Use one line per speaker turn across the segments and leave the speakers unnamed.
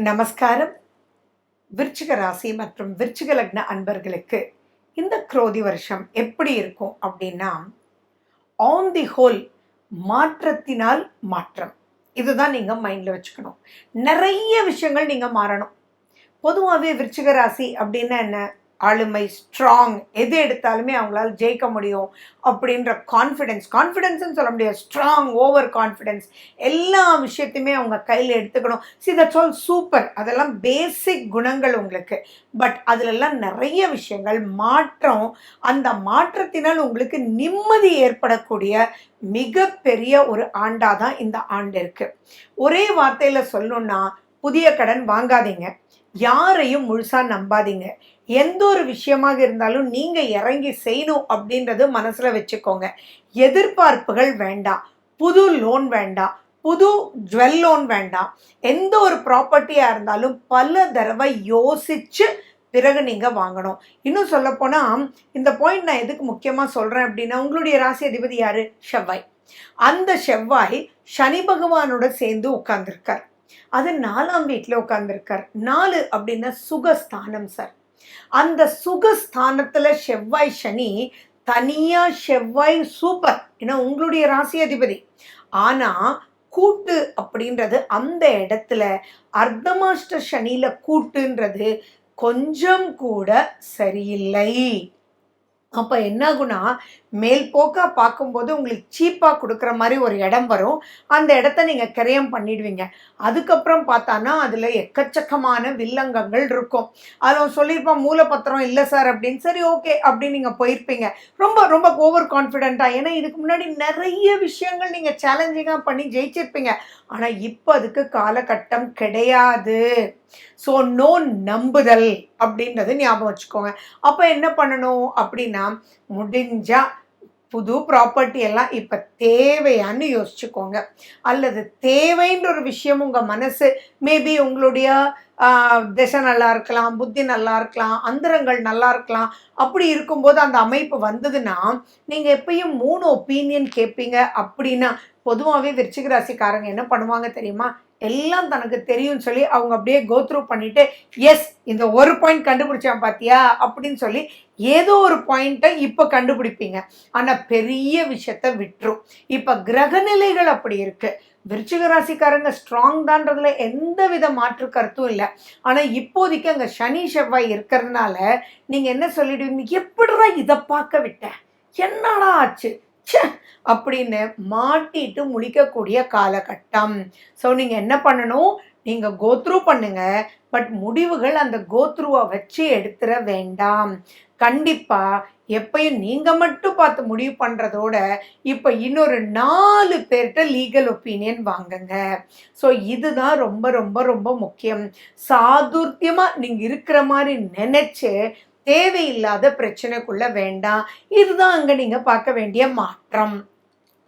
நமஸ்காரம். விருச்சிக ராசி மற்றும் விருச்சிக லக்ன அன்பர்களுக்கு இந்த குரோதி வருஷம் எப்படி இருக்கும் அப்படின்னா, ஆன் தி ஹோல் மாற்றத்தினால் மாற்றம். இதுதான் நீங்க மைண்ட்ல வச்சுக்கணும். நிறைய விஷயங்கள் நீங்க மாறணும். பொதுவாகவே விருச்சிக ராசி அப்படின்னா என்ன? ஆளுமை, ஸ்ட்ராங், எது எடுத்தாலுமே அவங்களால ஜெயிக்க முடியும் அப்படின்ற கான்ஃபிடென்ஸ்ன்னு சொல்ல முடியாது, ஸ்ட்ராங், ஓவர் கான்ஃபிடென்ஸ், எல்லா விஷயத்தையுமே அவங்க கையில் எடுத்துக்கணும். That's all super. அதெல்லாம் பேசிக் குணங்கள் உங்களுக்கு. பட் அதிலெல்லாம் நிறைய விஷயங்கள் மாற்றம். அந்த மாற்றத்தினால் உங்களுக்கு நிம்மதி ஏற்படக்கூடிய மிகப்பெரிய ஒரு ஆண்டாக தான் இந்த ஆண்டு இருக்கு. ஒரே வார்த்தையில் சொல்லணும்னா, புதிய கடன் வாங்காதீங்க, யாரையும் முழுசா நம்பாதீங்க. எந்த ஒரு விஷயமாக இருந்தாலும் நீங்க இறங்கி செய்யணும் அப்படின்றது மனசுல வச்சுக்கோங்க. எதிர்பார்ப்புகள் வேண்டாம். புது லோன் வேண்டாம், புது ஜுவல் லோன் வேண்டாம். எந்த ஒரு ப்ராப்பர்ட்டியா இருந்தாலும் பல தடவை யோசிச்சு பிறகு நீங்க வாங்கணும். இன்னும் சொல்ல போனா, இந்த பாயிண்ட் நான் எதுக்கு முக்கியமா சொல்றேன் அப்படின்னா, உங்களுடைய ராசி அதிபதி யாரு? செவ்வாய். அந்த செவ்வாய் சனி பகவானோட சேர்ந்து உட்கார்ந்துருக்கார். அது 4ஆம் வீட்டில் உட்கார்ந்துருக்கார். 4 அப்படின்னா சுகஸ்தானம் சார். அந்த சுகஸ்தானத்துல செவ்வாய் சனி, தனியா செவ்வாய் சூப்பர், ஏன்னா உங்களுடைய ராசி அதிபதி. ஆனா கூட்டு அப்படின்றது அந்த இடத்துல அர்த்தமாஷ்ட சனியில கூட்டுன்றது கொஞ்சம் கூட சரியில்லை. அப்போ என்னாகுன்னா, மேல் போக்கா பார்க்கும்போது உங்களுக்கு சீப்பாக கொடுக்குற மாதிரி ஒரு இடம் வரும். அந்த இடத்த நீங்கள் கிரயம் பண்ணிடுவீங்க. அதுக்கப்புறம் பார்த்தானா அதில் எக்கச்சக்கமான வில்லங்கங்கள் இருக்கும். அதில் சொல்லியிருப்பான் மூலப்பத்திரம் இல்லை சார் அப்படின்னு. சரி, ஓகே அப்படின்னு நீங்கள் போயிருப்பீங்க. ரொம்ப ரொம்ப ஓவர் கான்ஃபிடென்ட்டாக. ஏன்னா இதுக்கு முன்னாடி நிறைய விஷயங்கள் நீங்கள் சேலஞ்சிங்காக பண்ணி ஜெயிச்சிருப்பீங்க. ஆனால் இப்போ அதுக்கு காலகட்டம் கிடையாது. ஸோ நோ நம்புதல் அப்படின்றது ஞாபகம் வச்சுக்கோங்க. அப்போ என்ன பண்ணணும் அப்படின்னா, முடிஞ்சா புது ப்ராப்பர்ட்டி எல்லாம் இப்போ தேவையான்னு யோசிச்சுக்கோங்க. அல்லது தேவைன்ற ஒரு விஷயம் உங்கள் மனசு, மேபி உங்களுடைய திசை நல்லா இருக்கலாம், புத்தி நல்லா இருக்கலாம், அந்தரங்கள் நல்லா இருக்கலாம். அப்படி இருக்கும்போது அந்த அமைப்பு வந்ததுன்னா, நீங்கள் எப்பயும் 3 ஒப்பீனியன் கேட்பீங்க. அப்படின்னா பொதுவாகவே விருச்சிக ராசிக்காரங்க என்ன பண்ணுவாங்க தெரியுமா? எல்லாம் தனக்கு தெரியும்னு சொல்லி அவங்க அப்படியே கோத்ரூ பண்ணிட்டு, எஸ் இந்த ஒரு பாயிண்ட் கண்டுபிடிச்சான் பார்த்தியா அப்படின்னு சொல்லி ஏதோ ஒரு பாயிண்ட்டை இப்போ கண்டுபிடிப்பீங்க. ஆனால் பெரிய விஷயத்த விட்டுரும். இப்போ கிரகநிலைகள் அப்படி இருக்கு. விருச்சிக ராசிக்காரங்க ஸ்ட்ராங் தான்றதுல எந்த வித மாற்று கருத்தும் இல்லை. ஆனால் இப்போதைக்கு அங்கே சனி செவ்வாய் இருக்கிறதுனால நீங்கள் என்ன சொல்லிடுவீங்க? எப்படிடா இதை பார்க்க விட்டேன், என்னடா ஆச்சு அப்படின்னு மாட்டிட்டு முழிக்கக்கூடிய காலகட்டம். ஸோ நீங்கள் என்ன பண்ணணும்? நீங்கள் கோத்ரூ பண்ணுங்க, பட் முடிவுகள் அந்த கோத்ரூவை வச்சு எடுத்துட வேண்டாம். கண்டிப்பாக எப்பயும் நீங்கள் மட்டும் பார்த்து முடிவு பண்ணுறதோட இப்போ இன்னொரு 4 பேர்கிட்ட லீகல் ஒப்பீனியன் வாங்குங்க. ஸோ இதுதான் ரொம்ப ரொம்ப ரொம்ப முக்கியம். சாதுர்த்தியமாக நீங்கள் இருக்கிற மாதிரி நினச்சி தேவையில்லாத பிரச்சனைக்குள்ள வேண்டாம். இதுதான் அங்கே நீங்கள் பார்க்க வேண்டிய மாற்றம்.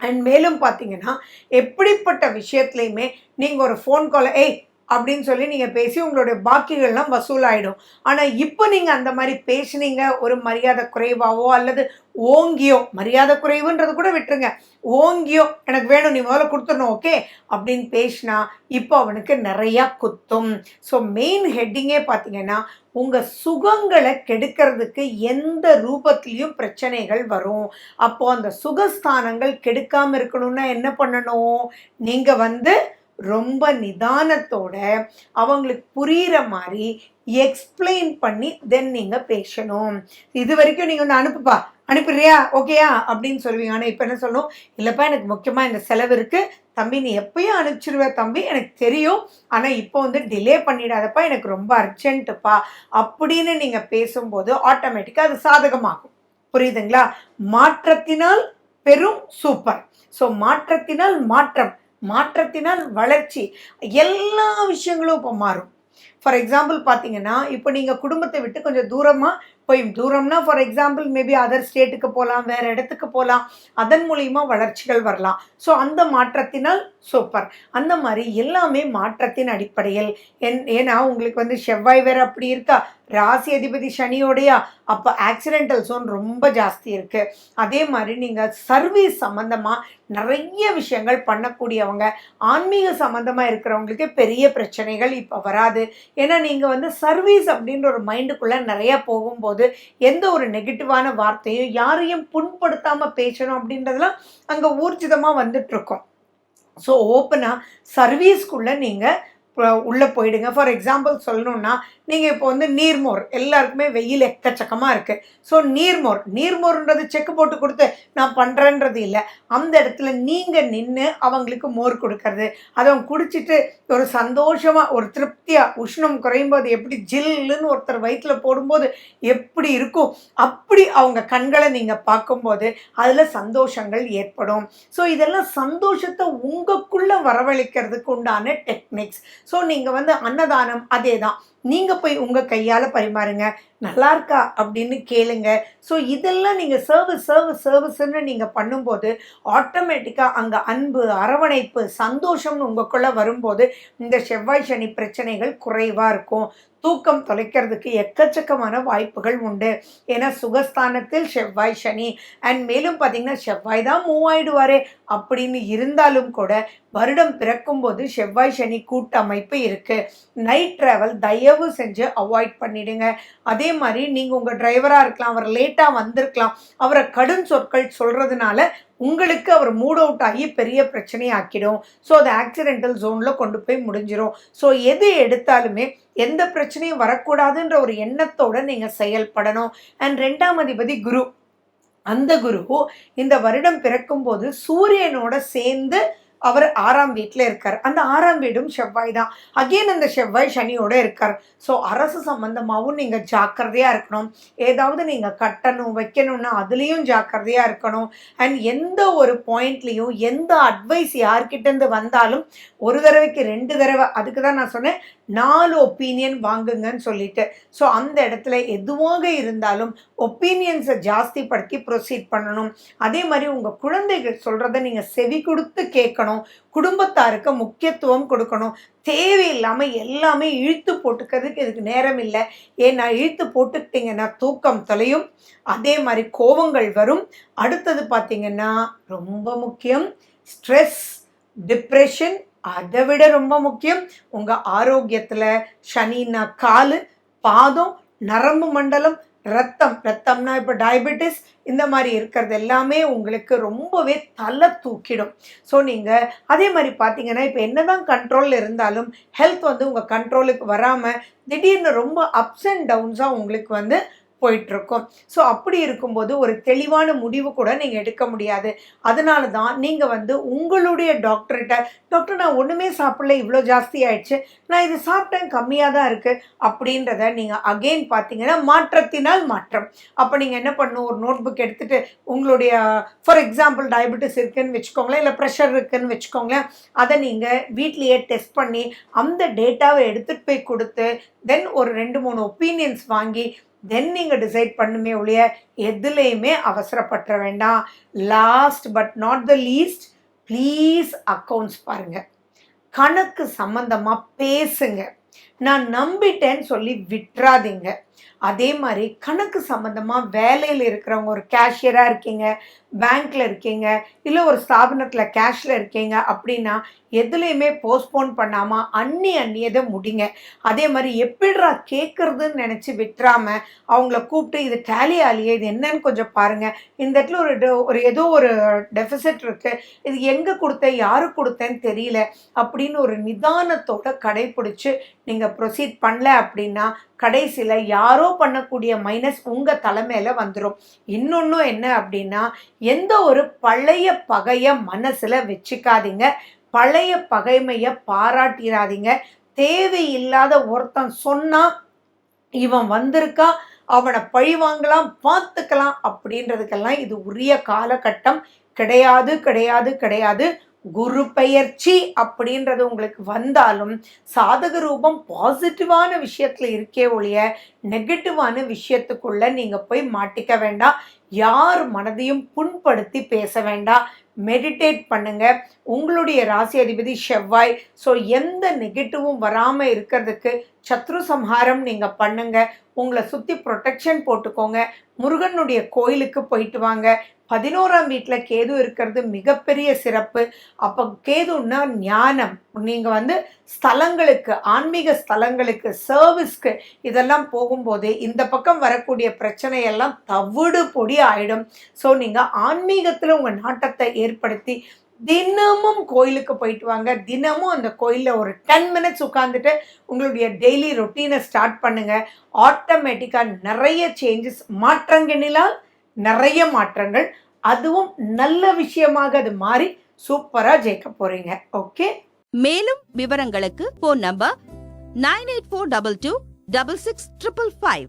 அண்ட் மேலும் பார்த்தீங்கன்னா, எப்படிப்பட்ட விஷயத்துலையுமே நீங்கள் ஒரு ஃபோன் காலை அப்படின்னு சொல்லி நீங்கள் பேசி உங்களுடைய பாக்கிகள்லாம் வசூலாயிடும். ஆனால் இப்போ நீங்கள் அந்த மாதிரி பேசுனீங்க, ஒரு மரியாதை குறைவாவோ அல்லது ஓங்கியோ, மரியாதை குறைவுன்றது கூட விட்டுருங்க, ஓங்கியோ எனக்கு வேணும் நீ முதல்ல கொடுத்துடணும் ஓகே அப்படின்னு பேசினா இப்போ அவனுக்கு நிறையா குத்தும். ஸோ மெயின் ஹெட்டிங்கே பார்த்தீங்கன்னா, உங்கள் சுகங்களை கெடுக்கிறதுக்கு எந்த ரூபத்துலேயும் பிரச்சனைகள் வரும். அப்போது அந்த சுகஸ்தானங்கள் கெடுக்காமல் இருக்கணும்னா என்ன பண்ணணும்? நீங்கள் ரொம்ப நிதானத்தோட அவங்களுக்கு புரிகிற மாதிரி எக்ஸ்பிளைன் பண்ணி தென் நீங்கள் பேசணும். இது வரைக்கும் நீங்கள் ஒன்று அனுப்புறியா ஓகேயா அப்படின்னு சொல்லுவீங்க. ஆனால் இப்போ என்ன சொல்லணும்? இல்லைப்பா எனக்கு முக்கியமாக இந்த செலவு இருக்குது தம்பி, நீ எப்பயும் அனுப்பிச்சிடுவ தம்பி, எனக்கு தெரியும், ஆனால் இப்போ டிலே பண்ணிடாதப்பா, எனக்கு ரொம்ப அர்ஜென்ட்டுப்பா அப்படின்னு நீங்கள் பேசும்போது ஆட்டோமேட்டிக்காக அது சாதகமாகும். புரியுதுங்களா? மாற்றத்தினால் பெரும் சூப்பர். ஸோ மாற்றத்தினால் மாற்றம், மாற்றத்தினால் வளர்ச்சி, எல்லா விஷயங்களும் இப்போ மாறும். ஃபார் எக்ஸாம்பிள் பார்த்தீங்கன்னா, இப்போ நீங்கள் குடும்பத்தை விட்டு கொஞ்சம் தூரமாக போய் தூரம்னா ஃபார் எக்ஸாம்பிள் மேபி அதர் ஸ்டேட்டுக்கு போகலாம், வேறு இடத்துக்கு போகலாம், அதன் மூலிமா வளர்ச்சிகள் வரலாம். ஸோ அந்த மாற்றத்தினால் சூப்பர். அந்த மாதிரி எல்லாமே மாற்றத்தின் அடிப்படையில் ஏன்னா உங்களுக்கு வந்து செவ்வாய் வேறு அப்படி இருக்கா, ராசி அதிபதி சனியோடையா, அப்போ ஆக்சிடென்டல் ஜோன் ரொம்ப ஜாஸ்தி இருக்குது. அதே மாதிரி நீங்கள் சர்வீஸ் சம்மந்தமாக நிறைய விஷயங்கள் பண்ணக்கூடியவங்க, ஆன்மீக சம்மந்தமாக இருக்கிறவங்களுக்கு பெரிய பிரச்சனைகள் இப்போ வராது. ஏன்னா நீங்கள் வந்து சர்வீஸ் அப்படின்ற ஒரு மைண்டுக்குள்ளே நிறையா போகும்போது எந்த ஒரு நெகட்டிவான வார்த்தையும் யாரையும் புண்படுத்தாமல் பேசணும் அப்படின்றதெல்லாம் அங்கே ஊர்ஜிதமாக வந்துட்டுருக்கோம். ஸோ ஓப்பனாக சர்வீஸ்க்குள்ளே நீங்கள் உள்ளே போயிடுங்க. ஃபார் எக்ஸாம்பிள் சொல்லணுன்னா, நீங்கள் இப்போ வந்து நீர்மோர், எல்லாருக்குமே வெயில் எக்கச்சக்கமாக இருக்குது. ஸோ நீர்மோர்ன்றது செக்கு போட்டு கொடுத்து நான் பண்ணுறேன்றது இல்லை. அந்த இடத்துல நீங்கள் நின்று அவங்களுக்கு மோர் கொடுக்கறது, அதை அவங்க குடிச்சிட்டு ஒரு சந்தோஷமாக ஒரு திருப்தியாக, உஷ்ணம் குறையும் போது எப்படி ஜில்லுன்னு ஒருத்தர் வயிற்றில் போடும்போது எப்படி இருக்கும், அப்படி அவங்க கண்களை நீங்கள் பார்க்கும்போது அதில் சந்தோஷங்கள் ஏற்படும். ஸோ இதெல்லாம் சந்தோஷத்தை உங்களுக்குள்ளே வரவழைக்கிறதுக்கு உண்டான டெக்னிக்ஸ். ஸோ நீங்கள் வந்து அன்னதானம் அதே தான், நீங்கள் போய் உங்கள் கையால் பரிமாறுங்க, நல்லா இருக்கா அப்படின்னு கேளுங்க. ஸோ இதெல்லாம் நீங்கள் சர்வீஸ்ன்னு நீங்கள் பண்ணும்போது ஆட்டோமேட்டிக்காக அங்கே அன்பு, அரவணைப்பு, சந்தோஷம்னு உங்களுக்குள்ளே வரும்போது இந்த செவ்வாய் சனி பிரச்சனைகள் குறைவாக இருக்கும். தூக்கம் தொலைக்கிறதுக்கு எக்கச்சக்கமான வாய்ப்புகள் உண்டு. ஏன்னா சுகஸ்தானத்தில் செவ்வாய் சனி அண்ட் மேலும் பார்த்தீங்கன்னா செவ்வாய் தான் மூவ் ஆயிடுவாரே அப்படின்னு இருந்தாலும் கூட வருடம் பிறக்கும்போது செவ்வாய் சனி கூட்டமைப்பு இருக்குது. நைட் ட்ராவல் தயவு செஞ்சு அவாய்ட் பண்ணிடுங்க. அதே மாதிரி நீங்கள் உங்கள் டிரைவராக இருக்கலாம், அவர் லேட்டாக வந்திருக்கலாம், அவரை கடும் சொற்கள் சொல்கிறதுனால உங்களுக்கு அவர் மூட் அவுட் ஆகி பெரிய பிரச்சனை ஆக்கிடும். ஸோ அது ஆக்சிடென்டல் ஜோனில் கொண்டு போய் முடிஞ்சிடும். ஸோ எது எடுத்தாலுமே எந்த பிரச்சனையும் வரக்கூடாதுன்ற ஒரு எண்ணத்தோடு நீங்கள் செயல்படணும். அண்ட் 2ஆம் அதிபதி குரு, அந்த குரு இந்த வருடம் பிறக்கும்போது சூரியனோட சேர்ந்து அவர் 6ஆம் வீட்டில் இருக்கார். அந்த 6ஆம் வீடும் செவ்வாய் தான். அகெயின் அந்த செவ்வாய் சனியோடு இருக்கார். ஸோ அரசு சம்பந்தமாகவும் நீங்கள் ஜாக்கிரதையாக இருக்கணும். ஏதாவது நீங்கள் கட்டணும் வைக்கணும்னா அதுலேயும் ஜாக்கிரதையாக இருக்கணும். அண்ட் எந்த ஒரு பாயிண்ட்லேயும் எந்த அட்வைஸ் யார்கிட்டேருந்து வந்தாலும் ஒரு தடவைக்கு 2 தடவை, அதுக்கு தான் நான் சொன்னேன் 4 ஒப்பீனியன் வாங்குங்கன்னு சொல்லிட்டு. ஸோ அந்த இடத்துல எதுவாக இருந்தாலும் ஒப்பீனியன்ஸை ஜாஸ்திப்படுத்தி ப்ரொசீட் பண்ணணும். அதே மாதிரி உங்கள் குழந்தைகள் சொல்கிறத நீங்கள் செவி கொடுத்து கேட்கணும். குடும்பத்தாருக்கு முக்கியத்துவம் கொடுக்கணும். தேவையில்லாமல் எல்லாமே இழுத்து போட்டுக்கிறதுக்கு இதுக்கு நேரம் இல்லை. ஏன்னா இழுத்து போட்டுக்கிட்டிங்கன்னா தூக்கம் தொலையும், அதே மாதிரி கோபங்கள் வரும். அடுத்தது பார்த்திங்கன்னா ரொம்ப முக்கியம் ஸ்ட்ரெஸ், டிப்ரெஷன், அதை விட ரொம்ப முக்கியம் உங்கள் ஆரோக்கியத்தில் சனின்னா கால், பாதம், நரம்பு மண்டலம், ரத்தம்னா இப்போ டயபெட்டிஸ் இந்த மாதிரி இருக்கிறது எல்லாமே உங்களுக்கு ரொம்பவே தலை தூக்கிடும். ஸோ நீங்கள் அதே மாதிரி பார்த்தீங்கன்னா இப்போ என்னதான் கண்ட்ரோலில் இருந்தாலும் ஹெல்த் வந்து உங்கள் கண்ட்ரோலுக்கு வராமல் திடீர்னு ரொம்ப அப்ஸ் அண்ட் டவுன்ஸாக உங்களுக்கு வந்து போயிட்டுருக்கும். ஸோ அப்படி இருக்கும்போது ஒரு தெளிவான முடிவு கூட நீங்கள் எடுக்க முடியாது. அதனால தான் நீங்கள் வந்து உங்களுடைய டாக்டர்கிட்ட, டாக்டர் நான் ஒன்றுமே சாப்பிடல, இவ்வளோ ஜாஸ்தி ஆயிடுச்சு, நான் இது சாப்பிட்டேன் கம்மியாக தான் இருக்குது அப்படின்றத நீங்கள் அகெயின் பார்த்தீங்கன்னா மாற்றத்தினால் மாற்றம். அப்போ நீங்கள் என்ன பண்ணணும், ஒரு நோட் புக் எடுத்துகிட்டு உங்களுடைய ஃபார் எக்ஸாம்பிள் டயபெட்டிஸ் இருக்குதுன்னு வச்சுக்கோங்களேன், இல்லை ப்ரெஷர் இருக்குதுன்னு வச்சுக்கோங்களேன், அதை நீங்கள் வீட்லேயே டெஸ்ட் பண்ணி அந்த டேட்டாவை எடுத்துகிட்டு போய் கொடுத்து தென் ஒரு 2-3 ஒப்பீனியன்ஸ் வாங்கி தென் நீங்கள் டிசைட் பண்ணுமே ஒழிய எதுலேயுமே அவசரப்பட வேண்டாம். Last but not the least, please accounts பாருங்கள், கணக்கு சம்மந்தமாக பேசுங்க. நான் நம்பிட்டேன்னு சொல்லி விட்டுறாதீங்க. அதே மாதிரி கணக்கு சம்மந்தமாக வேலையில் இருக்கிறவங்க, ஒரு கேஷியராக இருக்கீங்க, பேங்க்கில் இருக்கீங்க, இல்லை ஒரு ஸ்தாபனத்தில் கேஷில் இருக்கீங்க அப்படின்னா எதுலேயுமே போஸ்ட்போன் பண்ணாமல் அன்னியதை முடிங்க. அதே மாதிரி எப்படிரா கேட்குறதுன்னு நினச்சி விட்டுறாமல் அவங்கள கூப்பிட்டு இது டேலி ஆலியே, இது என்னன்னு கொஞ்சம் பாருங்கள், இந்த இடத்துல ஒரு ஏதோ ஒரு டெஃபிசிட் இருக்குது, இது எங்கே கொடுத்தேன் யாருக்கு கொடுத்தேன்னு தெரியல அப்படின்னு ஒரு நிதானத்தோட கடைப்பிடிச்சி நீங்கள் ப்ரொசீட் பண்ணல அப்படின்னா கடைசியில் யாரோ பண்ணக்கூடிய மைனஸ் உங்கள் தலைமையில் வந்துடும். இன்னொன்றும் என்ன அப்படின்னா, எந்த ஒரு பழைய பகையை மனசில் வச்சுக்காதீங்க, பழைய பகைமையை பாராட்டிடாதீங்க. தேவையில்லாத ஒருத்தன் சொன்னால் இவன் வந்திருக்கா, அவனை பழி வாங்கலாம், பார்த்துக்கலாம் அப்படின்றதுக்கெல்லாம் இது உரிய காலகட்டம் கிடையாது கிடையாது கிடையாது. குரு பெயர்ச்சி அப்படின்றது உங்களுக்கு வந்தாலும் சாதக ரூபம் பாசிட்டிவான விஷயத்துல இருக்கே ஒழிய நெகட்டிவான விஷயத்துக்குள்ள நீங்க போய் மாட்டிக்க வேண்டாம். யார் மனதையும் புண்படுத்தி பேச வேண்டாம். மெடிடேட் பண்ணுங்க. உங்களுடைய ராசி அதிபதி செவ்வாய். ஸோ எந்த நெகட்டிவும் வராமல் இருக்கிறதுக்கு சத்ரு சம்ஹாரம் நீங்கள் பண்ணுங்க. உங்களை சுற்றி ப்ரொடெக்ஷன் போட்டுக்கோங்க. முருகனுடைய கோயிலுக்கு போயிட்டு வாங்க. 11ஆம் வீட்டில் கேது இருக்கிறது மிகப்பெரிய சிறப்பு. அப்போ கேதுன்னா ஞானம். நீங்கள் ஸ்தலங்களுக்கு, ஆன்மீக ஸ்தலங்களுக்கு, சர்வீஸ்க்கு இதெல்லாம் போகும்போது இந்த பக்கம் வரக்கூடிய பிரச்சனையெல்லாம் தவிடு பொடி ஆயிடும். ஸோ நீங்கள் ஆன்மீகத்தில் உங்கள் நாட்டத்தை ஏற்படுத்தி தினமும் கோயிலுக்கு போயிட்டு வாங்க. தினமும் அந்த கோயிலில் ஒரு 10 மினிட்ஸ் உட்காந்துட்டு உங்களுடைய டெய்லி ரொட்டீனை ஸ்டார்ட் பண்ணுங்க. ஆட்டோமேட்டிக்காக நிறைய சேஞ்சஸ், மாற்றங்களினால் நிறைய மாற்றங்கள், அதுவும் நல்ல விஷயமாக அது மாறி சூப்பராக ஜெயிக்க போறீங்க. ஓகே.
மேலும் விவரங்களுக்கு போன் நம்பர் 9842266555.